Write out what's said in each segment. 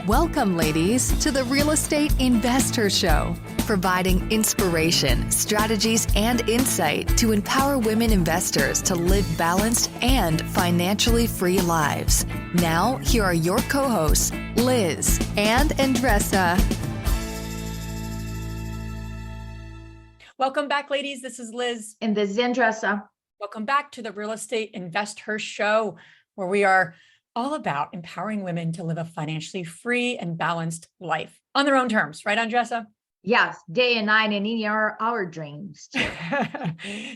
Welcome, ladies, to the Real Estate InvestHER Show, providing inspiration, strategies, and insight to empower women investors to live balanced and financially free lives. Now, here are your co-hosts, Liz and Andresa. Welcome back, ladies. This is Liz. And this is Andresa. Welcome back to the Real Estate InvestHER Show, where we are all about empowering women to live a financially free and balanced life on their own terms. Right, Andresa? Yes, day and night and in our dreams.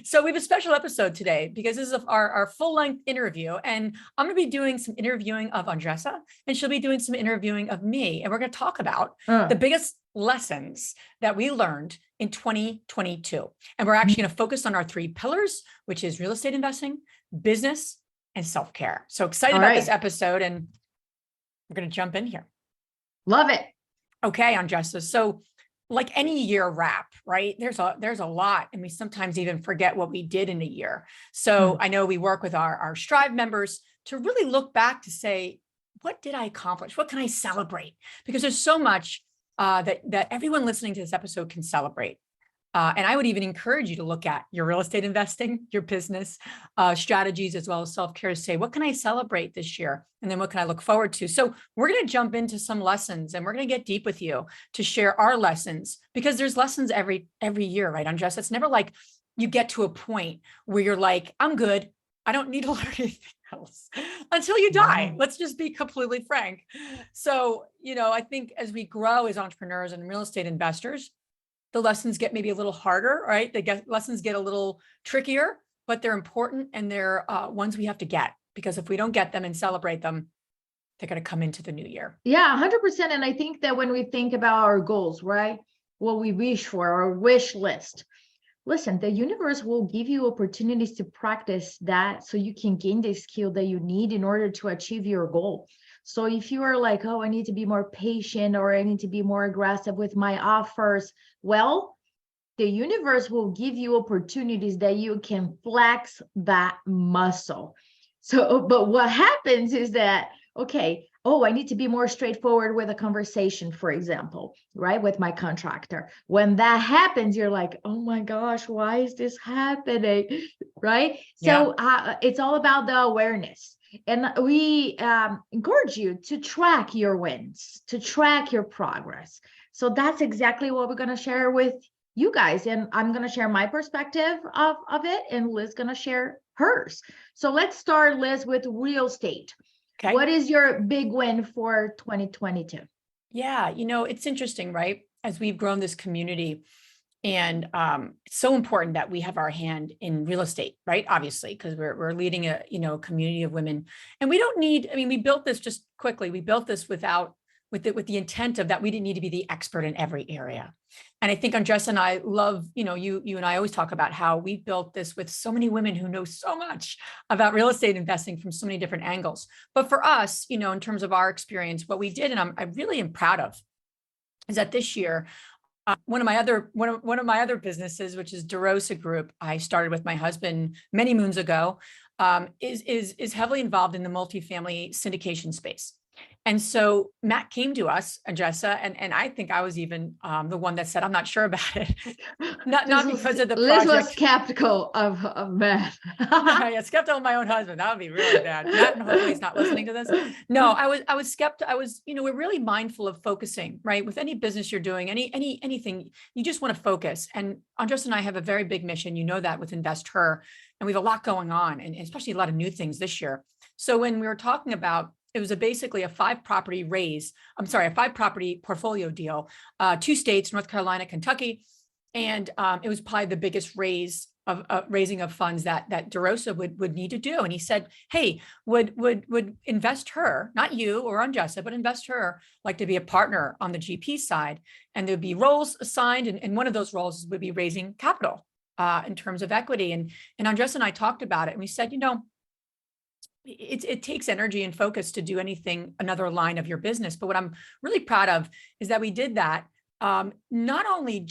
So we have a special episode today because this is our full-length interview. And I'm going to be doing some interviewing of Andresa, and she'll be doing some interviewing of me. And we're going to talk about the biggest lessons that we learned in 2022. And we're actually going to focus on our three pillars, which is real estate investing, business, and self-care. So excited about this episode, and we're going to jump in here. Love it. Okay, Andresa. So like any year wrap, right? There's a lot, and we sometimes even forget what we did in a year. So I know we work with our Strive members to really look back to say, what did I accomplish? What can I celebrate? Because there's so much that everyone listening to this episode can celebrate. And I would even encourage you to look at your real estate investing, your business strategies, as well as self-care, to say, what can I celebrate this year? And then what can I look forward to? So we're going to jump into some lessons, and we're going to get deep with you to share our lessons, because there's lessons every year, right, Andresa? It's never like you get to a point where you're like, I'm good. I don't need to learn anything else until you die. Wow. Let's just be completely frank. So, I think as we grow as entrepreneurs and real estate investors, the lessons get maybe a little harder, right? Lessons get a little trickier, but they're important, and they're ones we have to get, because if we don't get them and celebrate them, they're going to come into the new year. Yeah, 100%. And I think that when we think about our goals, right, what we wish for, our wish list, listen, the universe will give you opportunities to practice that so you can gain the skill that you need in order to achieve your goal. So if you are like, oh, I need to be more patient, or I need to be more aggressive with my offers, well, the universe will give you opportunities that you can flex that muscle. So, but what happens is that, okay, oh, I need to be more straightforward with a conversation, for example, right, with my contractor. When that happens, you're like, oh my gosh, why is this happening, right? So it's all about the awareness. And we encourage you to track your wins, to track your progress. So that's exactly what we're going to share with you guys. And I'm going to share my perspective of it, and Liz is going to share hers. So let's start, Liz, with real estate. Okay. What is your big win for 2022? Yeah, it's interesting, right? As we've grown this community, and it's so important that we have our hand in real estate, right? Obviously, because we're leading a community of women, and we don't need. We built this just quickly. We built this with the intent of that we didn't need to be the expert in every area. And I think Andresa and I love, you and I always talk about how we built this with so many women who know so much about real estate investing from so many different angles. But for us, in terms of our experience, what we did, and I really am proud of, is that this year, one of my other businesses, which is DeRosa Group, I started with my husband many moons ago, is heavily involved in the multifamily syndication space. And so Matt came to us, Andresa, and I think I was even the one that said, I'm not sure about it. not because of the project. Liz was skeptical of Matt. Yeah, skeptical of my own husband. That would be really bad. Matt, hopefully he's not listening to this. No, I was skeptical. We're really mindful of focusing, right? With any business you're doing, anything, you just want to focus. And Andresa and I have a very big mission, that, with InvestHER, and we have a lot going on, and especially a lot of new things this year. So when we were talking about, it was basically a 5-property portfolio deal, 2 states, North Carolina, Kentucky. And it was probably the biggest raising of funds that DeRosa would need to do. And he said, hey, would InvestHER, not you or Andresa, but InvestHER, like to be a partner on the GP side? And there'd be roles assigned. And one of those roles would be raising capital in terms of equity. And Andresa and I talked about it, and we said, it takes energy and focus to do another line of your business. But what I'm really proud of is that we did that. Not only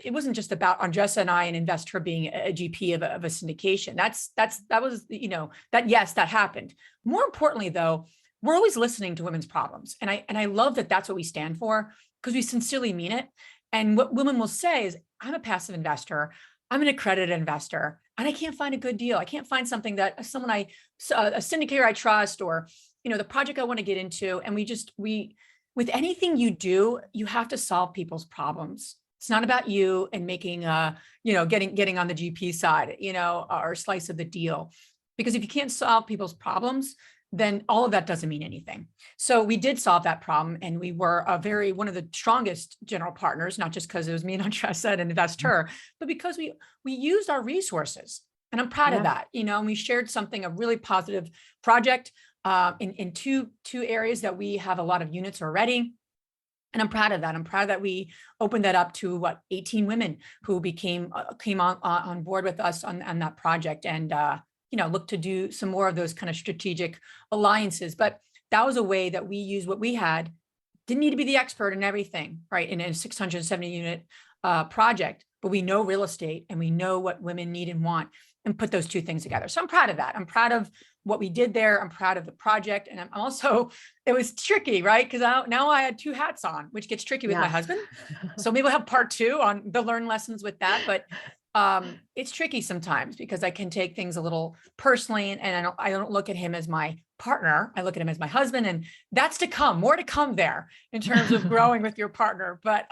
it wasn't just about Andresa and I and InvestHER being a GP of a syndication. That was, yes, that happened. More importantly, though, we're always listening to women's problems. And I love that that's what we stand for, because we sincerely mean it. And what women will say is, I'm a passive investor, I'm an accredited investor, and I can't find a good deal. I can't find something that a syndicator I trust, or, the project I want to get into. And with anything you do, you have to solve people's problems. It's not about you and making, getting on the GP side, or slice of the deal. Because if you can't solve people's problems, then all of that doesn't mean anything. So we did solve that problem, and we were one of the strongest general partners, not just because it was me and Andresa and InvestHER, but because we used our resources. And I'm proud of that, and we shared a really positive project in two areas that we have a lot of units already. And I'm proud of that. I'm proud that we opened that up to 18 women who came on board with us on that project, and look to do some more of those kind of strategic alliances. But that was a way that we used what we had. Didn't need to be the expert in everything, right? In a 670 unit project, but we know real estate and we know what women need and want, and put those two things together. So I'm proud of that. I'm proud of what we did there. I'm proud of the project. And I'm also, it was tricky, right? Because now I had two hats on, which gets tricky with my husband. So maybe we'll have part 2 on the learn lessons with that. But it's tricky sometimes, because I can take things a little personally, and I don't look at him as my partner. I look at him as my husband, and that's to come, more to come there in terms of growing with your partner. But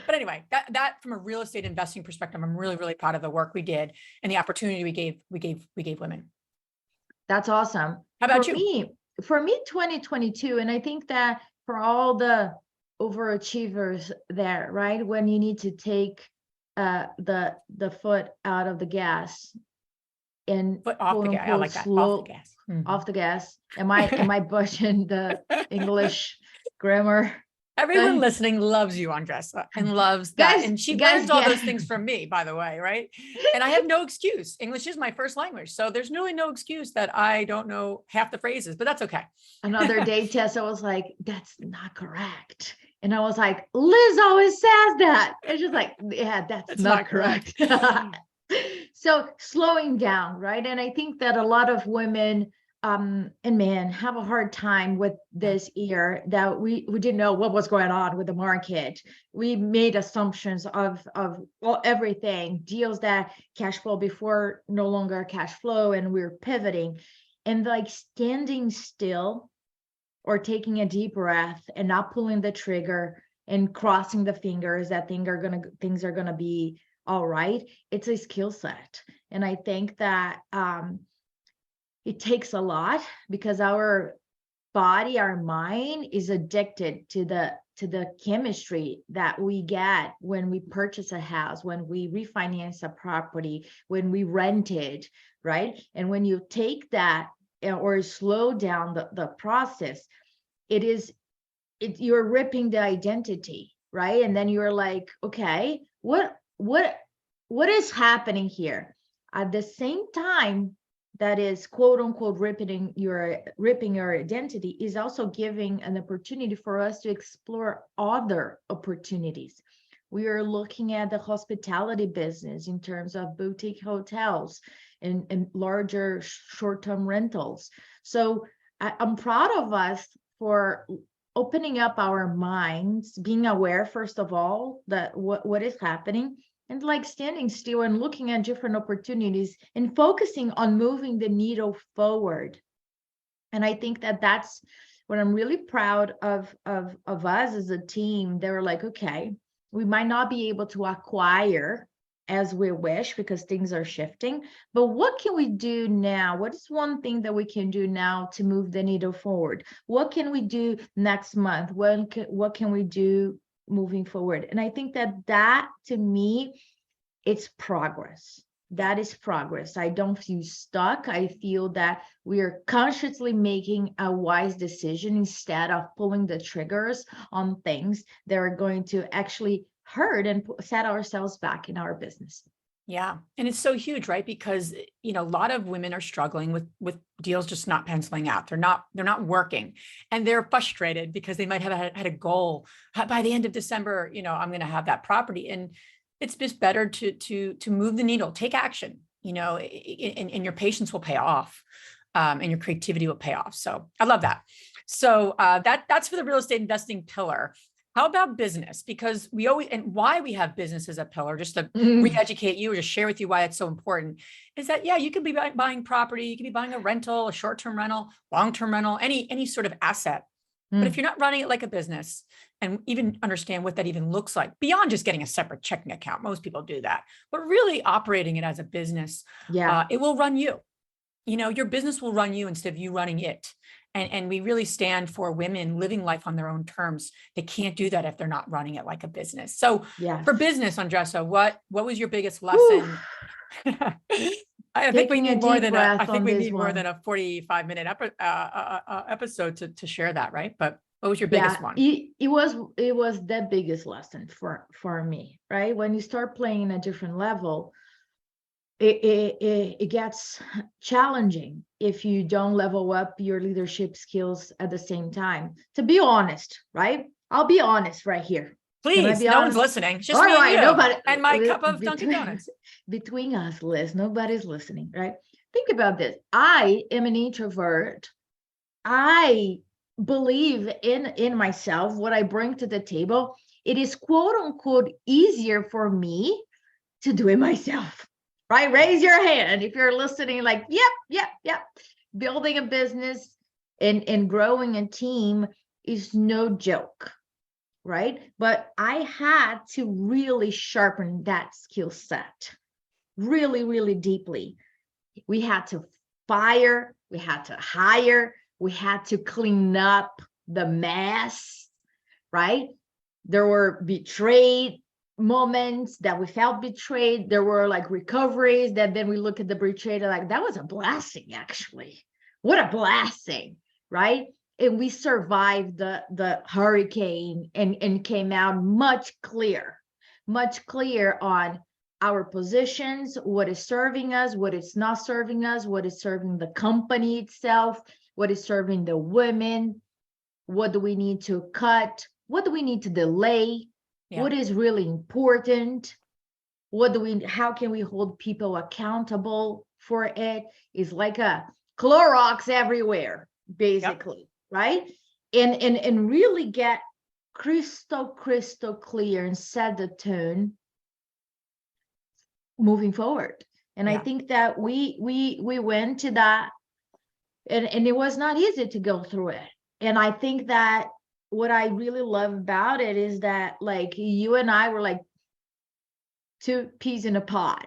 anyway, that from a real estate investing perspective, I'm really, really proud of the work we did and the opportunity we gave women. That's awesome. How about you? For me, 2022, and I think that for all the overachievers there, right? When you need to take the foot out of the gas and foot off the gas. I like that. Off the gas. Mm-hmm. Off the gas. Am I butchering the English grammar? Everyone listening loves you, Andresa, and loves that. And she learns all those things from me, by the way, right? And I have no excuse. English is my first language. So there's really no excuse that I don't know half the phrases, but that's okay. Another day, Tessa was like, that's not correct. And I was like, Liz always says that. And she's like, yeah, that's not correct. So slowing down, right? And I think that a lot of women and men have a hard time with this year, that we didn't know what was going on with the market. We made assumptions of everything, deals that cash flow before no longer cash flow, and we're pivoting, and standing still or taking a deep breath and not pulling the trigger and crossing the fingers that things are gonna be all right. It's a skill set. And I think that it takes a lot, because our body, our mind is addicted to the chemistry that we get when we purchase a house, when we refinance a property, when we rent it, right? And when you take that or slow down the process, you're ripping the identity, right? And then you're like, okay, what is happening here? At the same time, that is quote unquote ripping your identity, is also giving an opportunity for us to explore other opportunities. We are looking at the hospitality business in terms of boutique hotels and larger short-term rentals. So I'm proud of us for opening up our minds, being aware, first of all, that what is happening, and standing still and looking at different opportunities and focusing on moving the needle forward. And I think that that's what I'm really proud of us as a team. They were like, okay, we might not be able to acquire as we wish because things are shifting, but what can we do now? What is one thing that we can do now to move the needle forward? What can we do next month? What can we do moving forward? And I think that to me, it's progress. That is progress. I don't feel stuck. I feel that we are consciously making a wise decision instead of pulling the triggers on things that are going to actually hurt and set ourselves back in our business. Yeah. And it's so huge, right? Because, a lot of women are struggling with deals just not penciling out. They're not working, and they're frustrated because they might have had a goal by the end of December, I'm going to have that property. And it's just better to move the needle, take action, and your patience will pay off. and your creativity will pay off. So I love that. So that's for the real estate investing pillar. How about business? Because we always, and why we have business as a pillar, just to re-educate you or just share with you why it's so important, is that, yeah, you could be buying property, you could be buying a rental, a short-term rental, long-term rental, any sort of asset. But if you're not running it like a business and even understand what that even looks like, beyond just getting a separate checking account, most people do that, but really operating it as a business, it will run you. Your business will run you instead of you running it. And we really stand for women living life on their own terms. They can't do that if they're not running it like a business. So for business, Andresa, what was your biggest lesson? I think we need more than a 45-minute episode to share that, right? But what was your biggest one? It was the biggest lesson for me, right? When you start playing a different level, it gets challenging if you don't level up your leadership skills at the same time. To be honest, right? I'll be honest right here. Please, no one's listening. It's just me and you nobody, and my cup of Dunkin' Donuts. Between us, Liz, nobody's listening, right? Think about this. I am an introvert. I believe in myself, what I bring to the table. It is quote unquote easier for me to do it myself. Right? Raise your hand if you're listening, like, yep. Building a business and growing a team is no joke, right? But I had to really sharpen that skill set really, really deeply. We had to fire, we had to hire, we had to clean up the mess, right? There were betrayed moments that we felt betrayed. There were like recoveries that then we look at the betrayal like, that was a blessing, actually. What a blessing, right? And we survived the hurricane and came out much clearer on our positions, what is serving us, what is not serving us, what is serving the company itself, what is serving the women, what do we need to cut, what do we need to delay, what is really important, how can we hold people accountable for it? Is like a Clorox everywhere, basically, right? And really get crystal clear and set the tone moving forward. And I think that we went to that, and it was not easy to go through it. And I think that what I really love about it is that, like, you and I were like two peas in a pod,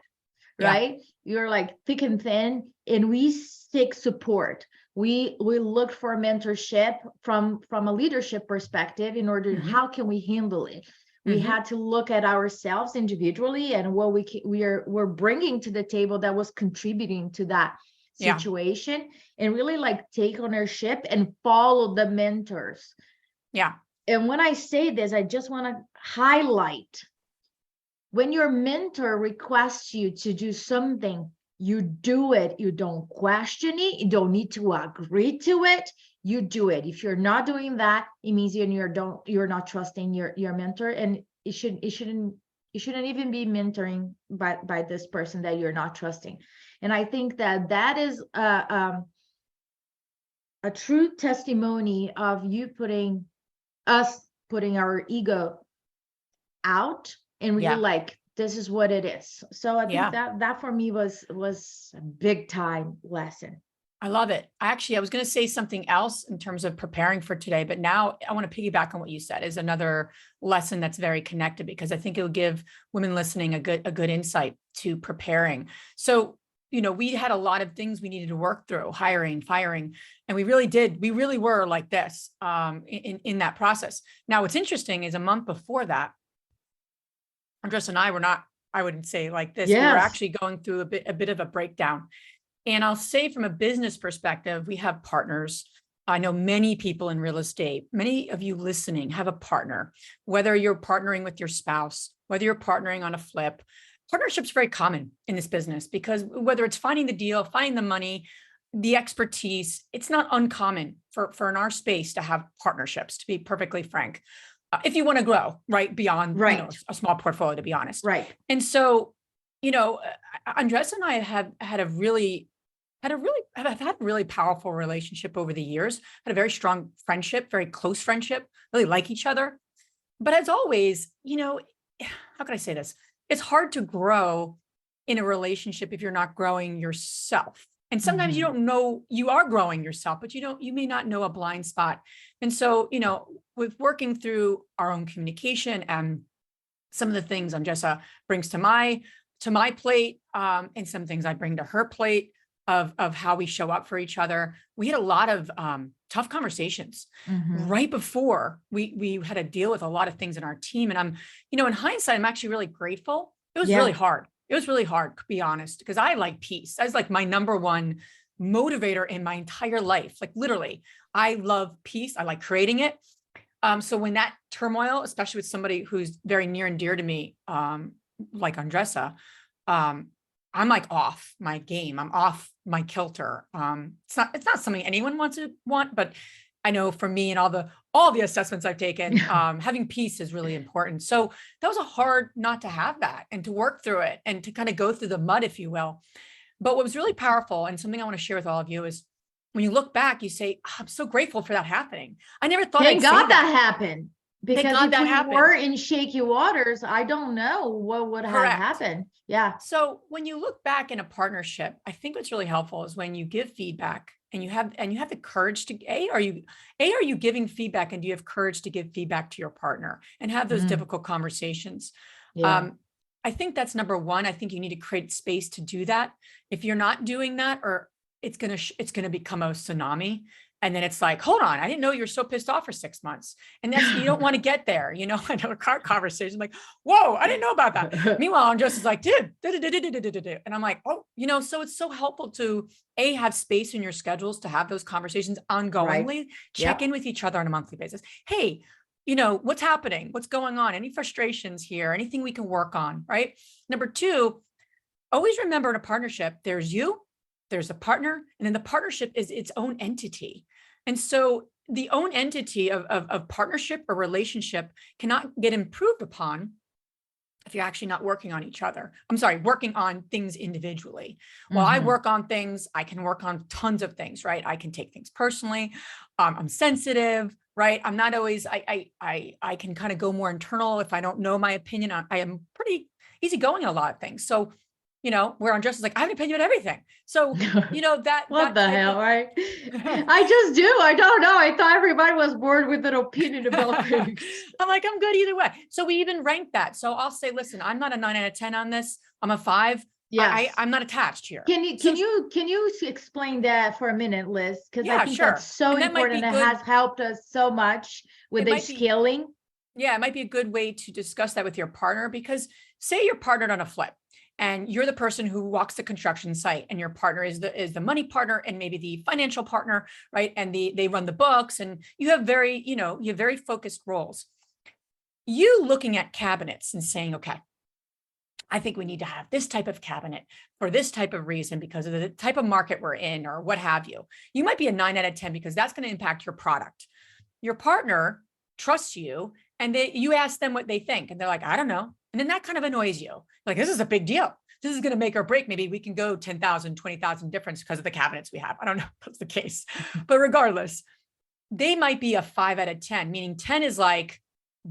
right? You're like thick and thin, and we seek support. We look for mentorship from a leadership perspective in order, how can we handle it? We had to look at ourselves individually and what we're bringing to the table that was contributing to that situation, and really like take ownership and follow the mentors. Yeah. And when I say this, I just want to highlight, when your mentor requests you to do something, you do it. You don't question it. You don't need to agree to it. You do it. If you're not doing that, it means you're not trusting your mentor, and you shouldn't even be mentoring by this person that you're not trusting. And I think that is a true testimony of you putting our ego out and really like, this is what it is. So I think that for me was a big time lesson. I love it. I was going to say something else in terms of preparing for today, but now I want to piggyback on what you said is another lesson that's very connected, because I think it'll give women listening a good insight to preparing. So, we had a lot of things we needed to work through, hiring, firing, and we really were like this in that process. Now, what's interesting is a month before that, Andresa and I were not, I wouldn't say like this. We were actually going through a bit of a breakdown. And I'll say, from a business perspective, we have partners. I know many people in real estate, many of you listening have a partner, whether you're partnering with your spouse, whether you're partnering on a flip. Partnership's very common in this business, because whether it's finding the deal, finding the money, the expertise, it's not uncommon for in our space to have partnerships, to be perfectly frank, if you want to grow, right, beyond a small portfolio, to be honest. Right. And so, Andresa and I have had a really I've had a really powerful relationship over the years, had a very strong friendship, very close friendship, really like each other. But as always, how can I say this? It's hard to grow in a relationship if you're not growing yourself. And sometimes you Mhm. don't know you are growing yourself, but you may not know a blind spot. And so, with working through our own communication and some of the things Andresa brings to my plate, and some things I bring to her plate of how we show up for each other. We had a lot of tough conversations Mhm. right before we had to deal with a lot of things in our team. And in hindsight, I'm actually really grateful. It was really Yeah. hard. It was really hard, to be honest, because I like peace. That's like my number one motivator in my entire life. Like literally, I love peace. I like creating it. So when that turmoil, especially with somebody who's very near and dear to me, like Andresa, um, I'm like off my game. I'm off my kilter. It's not something anyone want, but I know for me and all the assessments I've taken, having peace is really important. So that was a hard not to have that and to work through it and to kind of go through the mud, if you will. But what was really powerful and something I want to share with all of you is when you look back, you say, "Oh, I'm so grateful for that happening. I never thought Thank I'd say God that that. happened. Thank Because God if that we happened." were in shaky waters, I don't know what would have Correct. happened. Yeah. So when you look back in a partnership, I think what's really helpful is when you give feedback and you have the courage to are you giving feedback, and do you have courage to give feedback to your partner and have those Mm, difficult conversations? yeah. Um, I think that's number one. I think you need to create space to do that. If you're not doing that, or it's gonna become a tsunami. And then it's like, hold on, I didn't know you were so pissed off for 6 months. And you don't want to get there. I know a car conversation, like, whoa, I didn't know about that. Meanwhile, I'm just like, dude, and I'm like, oh, so it's so helpful to have space in your schedules to have those conversations Right. ongoingly, check Yep. in with each other on a monthly basis. Hey, what's happening? What's going on? Any frustrations here? Anything we can work on? Right. Number two, always remember in a partnership, there's you, there's a partner, and then the partnership is its own entity. And so the own entity of partnership or relationship cannot get improved upon if you're actually not working on each other. I'm sorry, working on things individually. While I Mhm. work on things, I can work on tons of things, right? I can take things personally. I'm sensitive, right? I'm not always, I can kind of go more internal if I don't know my opinion. I am pretty easygoing in a lot of things. So, where Andres is like, I have an opinion on everything. So, that, What that the type hell, of, right? I just do. I don't know. I thought everybody was born with an opinion about things. I'm like, I'm good either way. So we even rank that. So I'll say, listen, I'm not a 9 out of 10 on this. I'm a 5. Yes. I'm not attached here. Can you So can you can you explain that for a minute, Liz? Because I yeah, think that's sure. so And that might be important. It good. has helped us so much with It the might be, scaling. yeah, it might be a good way to discuss that with your partner, because say you're partnered on a flip and you're the person who walks the construction site and your partner is the money partner and maybe the financial partner, right? And they run the books, and you have very focused roles. You looking at cabinets and saying, okay, I think we need to have this type of cabinet for this type of reason because of the type of market we're in or what have you. You might be a 9 out of 10 because that's going to impact your product. Your partner trusts you, and you ask them what they think, and they're like, I don't know. And then that kind of annoys you. Like, this is a big deal. This is going to make or break. Maybe we can go 10,000, 20,000 difference because of the cabinets we have. I don't know if that's the case, but regardless, they might be a 5 out of 10, meaning 10 is like,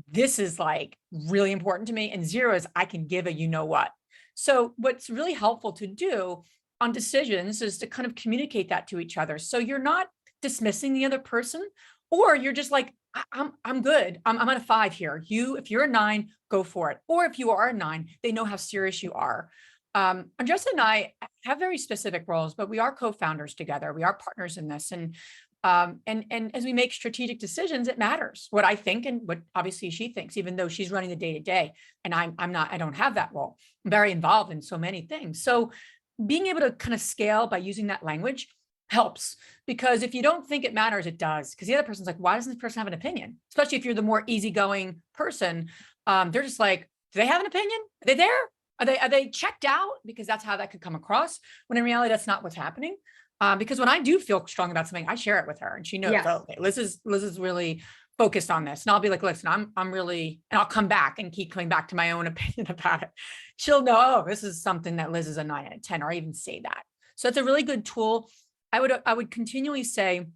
this is like really important to me. And 0 is I can give a what. So what's really helpful to do on decisions is to kind of communicate that to each other. So you're not dismissing the other person, or you're just like, I'm good. I'm at a 5 here. If you're a 9, go for it. Or if you are a 9, they know how serious you are. Andresa and I have very specific roles, but we are co-founders together. We are partners in this. And as we make strategic decisions, it matters what I think and what obviously she thinks, even though she's running the day to day. And I'm not, I don't have that role. I'm very involved in so many things. So being able to kind of scale by using that language helps, because if you don't think it matters, it does. Because the other person's like, why doesn't this person have an opinion? Especially if you're the more easygoing person. They're just like, do they have an opinion? Are they there? Are they checked out? Because that's how that could come across, when in reality, that's not what's happening. Because when I do feel strong about something, I share it with her, and she knows, Yes. oh, okay, Liz is really focused on this. And I'll be like, listen, I'm really, and I'll come back and keep coming back to my own opinion about it. She'll know, oh, this is something that Liz is a 9 out of 10, or I even say that. So it's a really good tool. I would continually say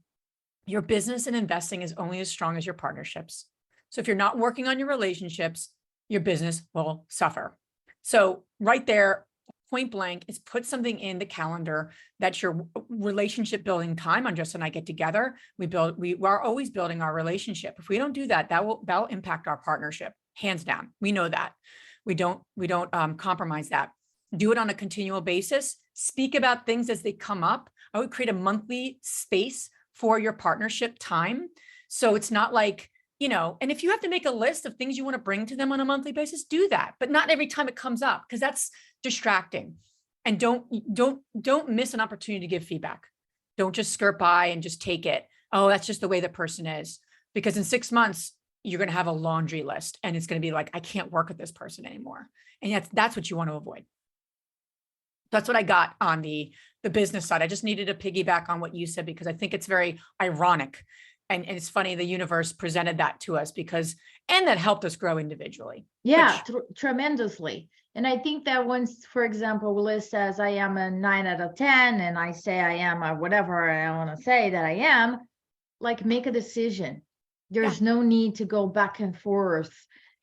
your business and investing is only as strong as your partnerships. So if you're not working on your relationships, your business will suffer. So right there, point blank, is put something in the calendar that's your relationship building time. Andresa and I get together. We are always building our relationship. If we don't do that, that'll impact our partnership, hands down. We know that. We don't compromise that. Do it on a continual basis. Speak about things as they come up. I would create a monthly space for your partnership time. So it's not like, and if you have to make a list of things you want to bring to them on a monthly basis, do that, but not every time it comes up, because that's distracting. And don't miss an opportunity to give feedback. Don't just skirt by and just take it. Oh, that's just the way the person is. Because in 6 months, you're going to have a laundry list and it's going to be like, I can't work with this person anymore. And that's what you want to avoid. That's what I got on the business side. I just needed to piggyback on what you said, because I think it's very ironic. And it's funny, the universe presented that to us and that helped us grow individually. Yeah, tremendously. And I think that once, for example, Liz says, I am a 9 out of 10, and I say I am a whatever I want to say that I am, like, make a decision. There's no need to go back and forth.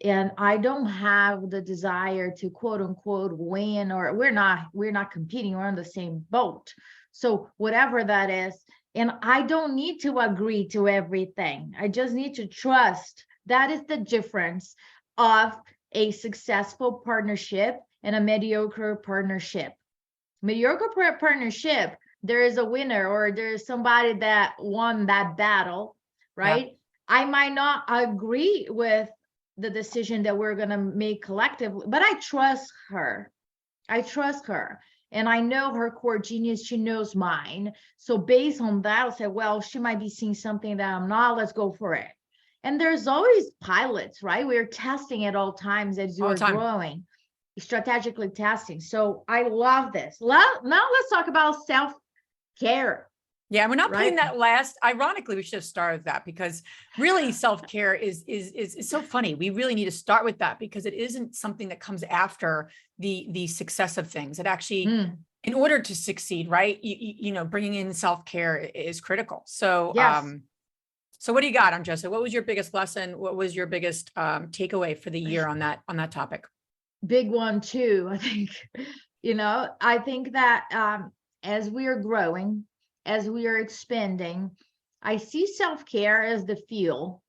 And I don't have the desire to quote unquote win, or we're not competing, we're on the same boat. So whatever that is, and I don't need to agree to everything. I just need to trust. That is the difference of a successful partnership and a mediocre partnership. Mediocre partnership, there is a winner, or there's somebody that won that battle, right? Yeah. I might not agree with the decision that we're going to make collectively, but I trust her. And I know her core genius. She knows mine. So based on that, I'll say, well, she might be seeing something that I'm not. Let's go for it. And there's always pilots, right? We're testing at all times as you're growing, strategically testing. So I love this. Now let's talk about self-care. Yeah, we're not putting that last. Ironically, we should have started that, because really self-care is so funny. We really need to start with that, because it isn't something that comes after the success of things. It actually, in order to succeed, right? Bringing in self-care is critical. So, yes. So what do you got, Andresa? What was your biggest lesson? What was your biggest takeaway for the year on that topic? Big one too, I think. I think that as we are growing, as we are expanding, I see self-care as the fuel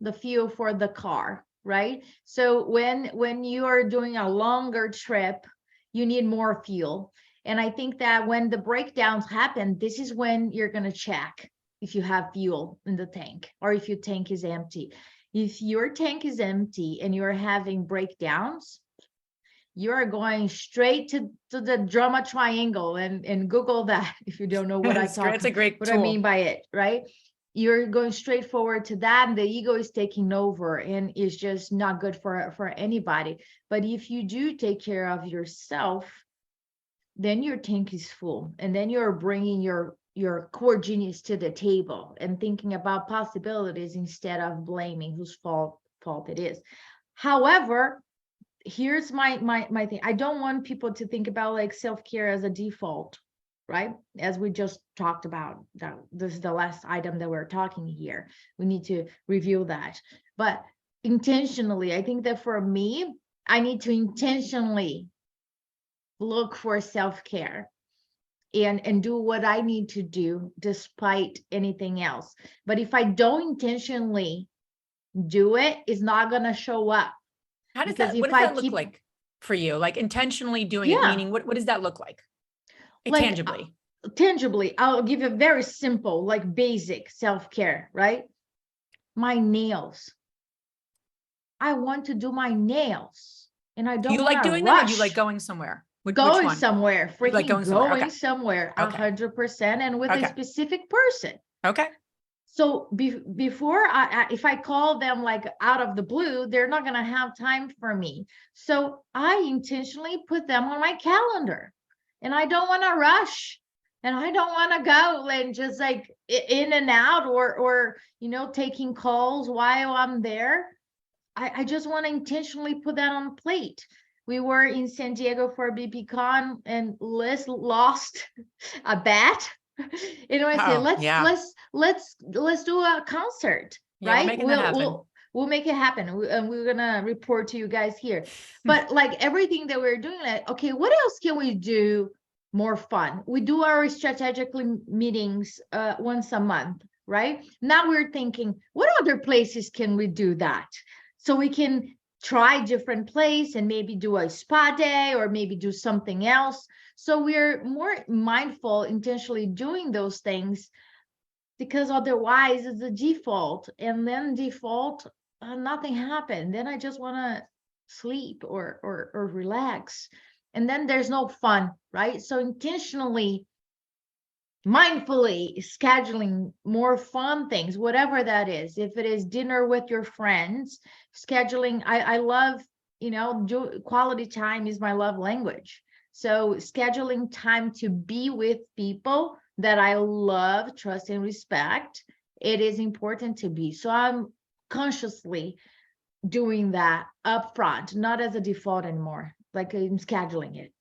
for the car, right? So when you are doing a longer trip, you need more fuel. And I think that when the breakdowns happen, this is when you're going to check if you have fuel in the tank, or if your tank is empty. If your tank is empty and you're having breakdowns, you're going straight to the drama triangle, and Google that if you don't know what It's a great tool. I mean by it, right? You're going straight forward to that, and the ego is taking over, and it's just not good for anybody. But if you do take care of yourself, then your tank is full, and then you're bringing your core genius to the table and thinking about possibilities instead of blaming whose fault it is. However, here's my thing. I don't want people to think about like self-care as a default, right? As we just talked about, this is the last item that we're talking here. We need to review that. But intentionally, I think that for me, I need to intentionally look for self-care and do what I need to do despite anything else. But if I don't intentionally do it, it's not going to show up. What does that look like for you? Like intentionally doing it, meaning what does that look like? Tangibly. Tangibly, I'll give a very simple, like basic self-care, right? My nails. I want to do my nails, and I don't. You like doing them, or you like going somewhere? Going somewhere, freaking like going somewhere, 100%, and with a specific person. Okay. So before if I call them like out of the blue, they're not going to have time for me. So I intentionally put them on my calendar, and I don't want to rush, and I don't want to go and just like in and out or taking calls while I'm there. I just want to intentionally put that on the plate. we were in San Diego for BPCon and Liz lost a bet. I say, let's do a concert, Yeah, we're right? making that happen. We'll make it happen. And we're gonna report to you guys here. But like everything that we're doing, like, okay, what else can we do more fun? We do our strategic meetings once a month, right? Now we're thinking, what other places can we do that? So we can try different place and maybe do a spa day or maybe do something else. So we're more mindful, intentionally doing those things, because otherwise it's a default, and then default, nothing happened. Then I just want to sleep or relax, and then there's no fun, right? So intentionally, mindfully scheduling more fun things, whatever that is. If it is dinner with your friends, scheduling, I love, quality time is my love language. So scheduling time to be with people that I love, trust, and respect, it is important to be. So I'm consciously doing that upfront, not as a default anymore. Like I'm scheduling it.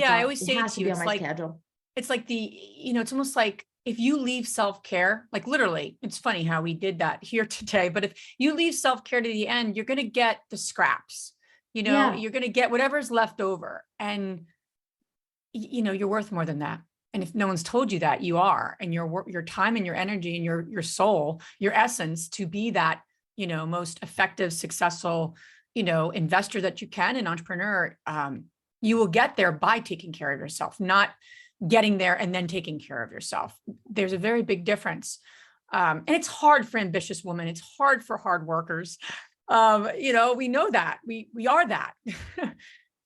I always say it has to to you, be on it's my like, schedule. it's like it's almost like if you leave self-care, like literally, it's funny how we did that here today, but if you leave self-care to the end, you're going to get the scraps, Yeah. you're going to get whatever's left over. And, you're worth more than that. And if no one's told you that, you are, and your time and your energy and your soul, your essence to be that, most effective, successful, investor that you can, an entrepreneur, you will get there by taking care of yourself, not getting there and then taking care of yourself. There's a very big difference. And it's hard for ambitious women. It's hard for hard workers. We know that we are that.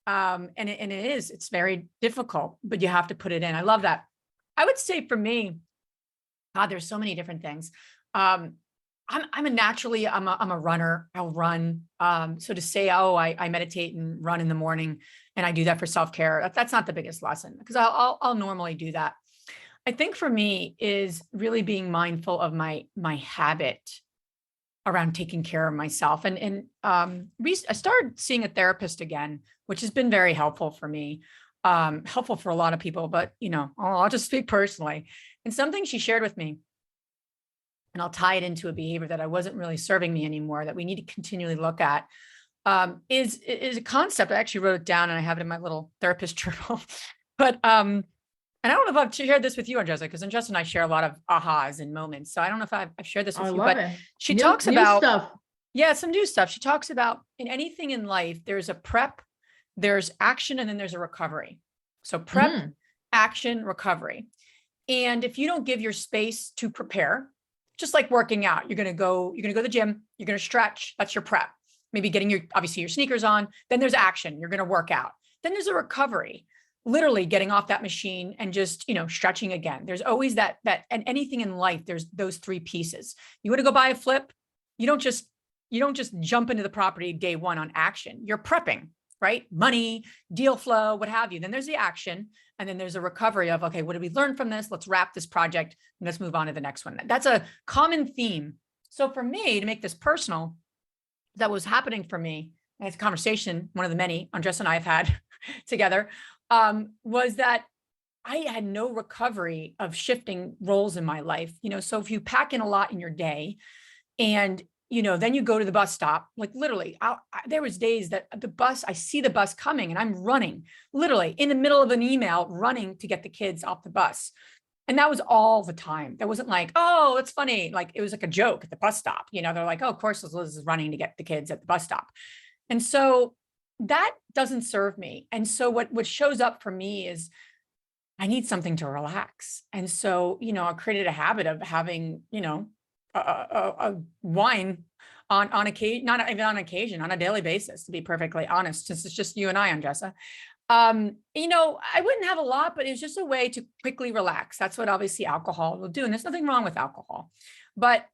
And it is, it's very difficult, but you have to put it in. I love that. I would say for me, God, there's so many different things. I'm a runner. I'll run. So to say, oh, I meditate and run in the morning and I do that for self-care, that's not the biggest lesson, because I'll normally do that. I think for me is really being mindful of my habit around taking care of myself. I started seeing a therapist again, which has been very helpful for me, helpful for a lot of people, but I'll just speak personally. And something she shared with me, and I'll tie it into a behavior that I wasn't really serving me anymore, that we need to continually look at, is a concept. I actually wrote it down and I have it in my little therapist journal. But and I don't know if I've shared this with you, Andresa, because Andresa and I share a lot of ahas and moments. So I don't know if I've shared this with you, but she talks about stuff. Yeah, some new stuff. She talks about in anything in life, there's a prep, there's action, and then there's a recovery. So prep, action, recovery. And if you don't give your space to prepare, just like working out, you're going to go to the gym, you're going to stretch. That's your prep. Maybe getting obviously your sneakers on. Then there's action. You're going to work out. Then there's a recovery, literally getting off that machine and just, stretching again. There's always that, and anything in life, there's those three pieces. You want to go buy a flip. You don't just jump into the property day one on action. You're prepping, right? Money, deal flow, what have you. Then there's the action. And then there's a recovery of, okay, what did we learn from this? Let's wrap this project and let's move on to the next one. That's a common theme. So for me, to make this personal, that was happening for me, and it's a conversation, one of the many Andresa and I have had together, was that I had no recovery of shifting roles in my life. So if you pack in a lot in your day and then you go to the bus stop, like literally, there was days that I see the bus coming and I'm running, literally in the middle of an email, running to get the kids off the bus. And that was all the time. That wasn't like, oh, it's funny. Like it was like a joke at the bus stop. They're like, oh, of course, Liz is running to get the kids at the bus stop. And so that doesn't serve me. And so what shows up for me is I need something to relax. And so, I created a habit of having, a wine on occasion, not even on occasion, on a daily basis, to be perfectly honest, since it's just you and I, Andresa. I wouldn't have a lot, but it's just a way to quickly relax. That's what obviously alcohol will do. And there's nothing wrong with alcohol, but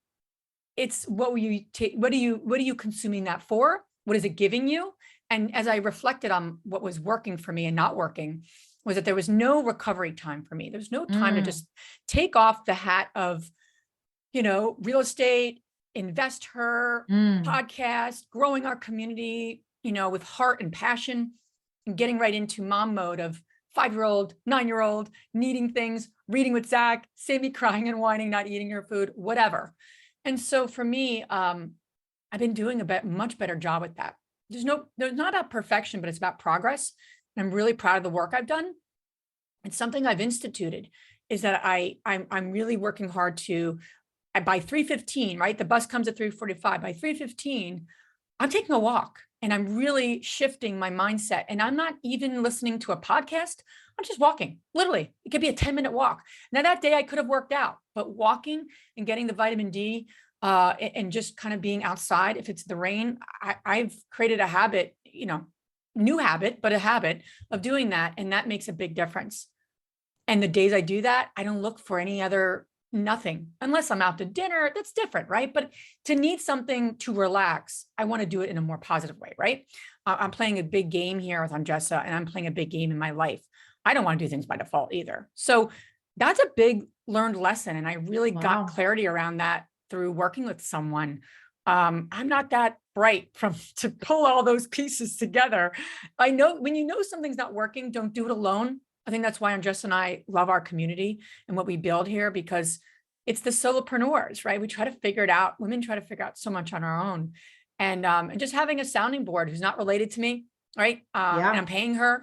it's what are you consuming that for? What is it giving you? And as I reflected on what was working for me and not working, was that there was no recovery time for me. There's no time to just take off the hat of, real estate, InvestHER, podcast, growing our community, with heart and passion. and getting right into mom mode of 5-year-old, 9-year-old, needing things, reading with Zach, Sammy crying and whining, not eating her food, whatever. And so for me, I've been doing a much better job with that. There's not about perfection, but it's about progress. And I'm really proud of the work I've done. And something I've instituted is that I'm really working hard to, by 3:15, right? The bus comes at 3:45. By 3:15, I'm taking a walk and I'm really shifting my mindset. And I'm not even listening to a podcast. I'm just walking, literally. It could be a 10-minute walk. Now that day I could have worked out, but walking and getting the vitamin D and just kind of being outside, if it's the rain, I've created a habit, new habit, but a habit of doing that. And that makes a big difference. And the days I do that, I don't look for any other nothing, unless I'm out to dinner. That's different, right? But to need something to relax, I want to do it in a more positive way, right? I'm playing a big game here with Andresa, and I'm playing a big game in my life. I don't want to do things by default either. So that's a big learned lesson. And I really got clarity around that through working with someone. I'm not that bright to pull all those pieces together. I know when you know something's not working, don't do it alone. I think that's why Andresa and I love our community and what we build here, because it's the solopreneurs, right? We try to figure it out. Women try to figure out so much on our own. And just having a sounding board who's not related to me, right? And I'm paying her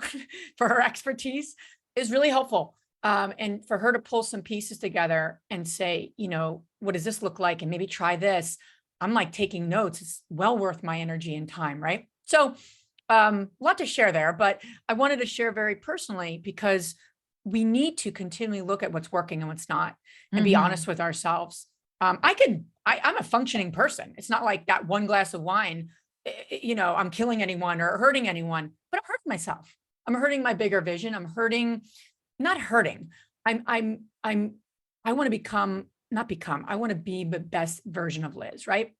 for her expertise is really helpful. And for her to pull some pieces together and say, what does this look like? And maybe try this. I'm like taking notes. It's well worth my energy and time, right? So a lot to share there, but I wanted to share very personally because we need to continually look at what's working and what's not and be honest with ourselves. I'm a functioning person. It's not like that one glass of wine, I'm killing anyone or hurting anyone, but I'm hurting myself. I'm hurting my bigger vision. I want to I want to be the best version of Liz, right?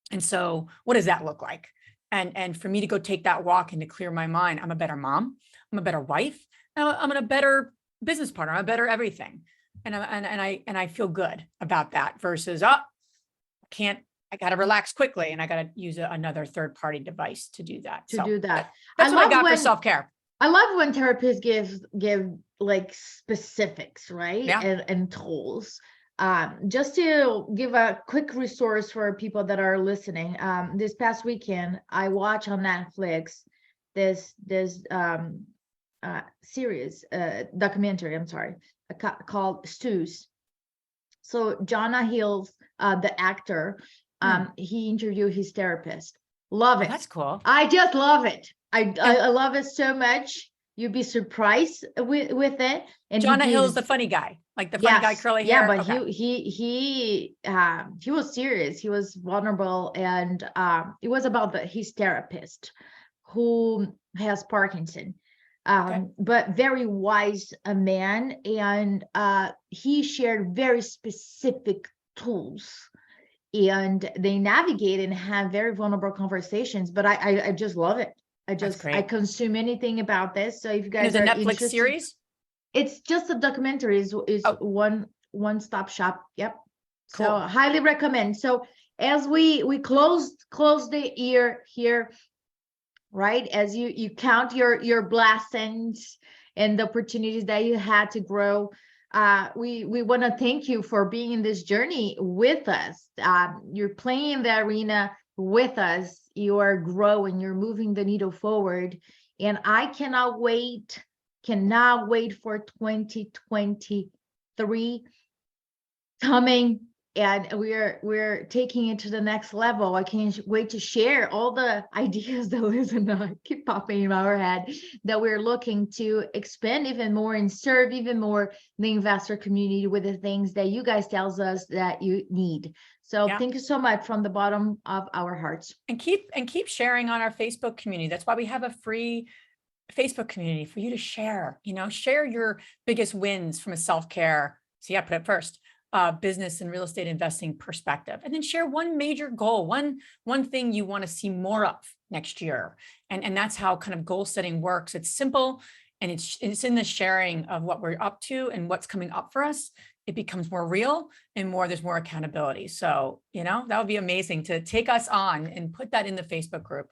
And so what does that look like? And for me to go take that walk and to clear my mind, I'm a better mom, I'm a better wife, I'm a better business partner, I'm a better everything. And I feel good about that versus, I got to relax quickly and I got to use another third-party device to do that. That's what I got for self-care. I love when therapists give like specifics, right? Yeah. And tools. Just to give a quick resource for people that are listening. This past weekend, I watched on Netflix this documentary, called Stews. So Jonah Hills, the actor, he interviewed his therapist. Love it. That's cool. I just love it. I love it so much. You'd be surprised with it. And Jonah Hill's the funny guy, like the funny guy, curly hair. Yeah, but he was serious. He was vulnerable, and it was about his therapist who has Parkinson. But very wise a man, and he shared very specific tools, and they navigate and have very vulnerable conversations. But I just love it. I consume anything about this. So if you guys are a Netflix series, it's just a documentary. Is one-stop shop. Yep. Cool. So highly recommend. So as we close the year here, right? As you count your blessings and the opportunities that you had to grow, we want to thank you for being in this journey with us. You're playing in the arena with us. You are growing, you're moving the needle forward. And I cannot wait for 2023 coming. And we're taking it to the next level. I can't wait to share all the ideas that Liz and I keep popping in our head, that we're looking to expand even more and serve even more the investor community with the things that you guys tells us that you need. So thank you so much from the bottom of our hearts. And keep sharing on our Facebook community. That's why we have a free Facebook community for you to share. Share your biggest wins from a self-care. So put it first. Business and real estate investing perspective, and then share one major goal, one thing you want to see more of next year. And that's how kind of goal setting works. It's simple, and it's in the sharing of what we're up to and what's coming up for us. It becomes more real and there's more accountability. So, that would be amazing to take us on and put that in the Facebook group.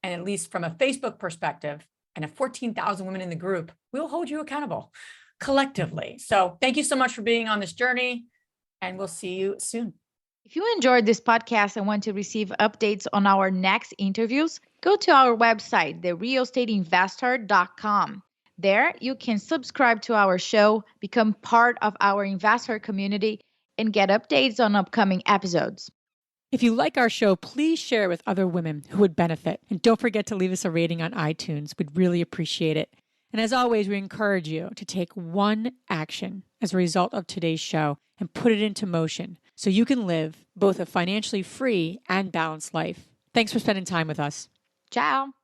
And at least from a Facebook perspective, and have 14,000 women in the group, we'll hold you accountable collectively. So thank you so much for being on this journey, and we'll see you soon. If you enjoyed this podcast and want to receive updates on our next interviews, go to our website, therealestateinvestor.com. There, you can subscribe to our show, become part of our investor community, and get updates on upcoming episodes. If you like our show, please share it with other women who would benefit. And don't forget to leave us a rating on iTunes. We'd really appreciate it. And as always, we encourage you to take one action as a result of today's show and put it into motion so you can live both a financially free and balanced life. Thanks for spending time with us. Ciao.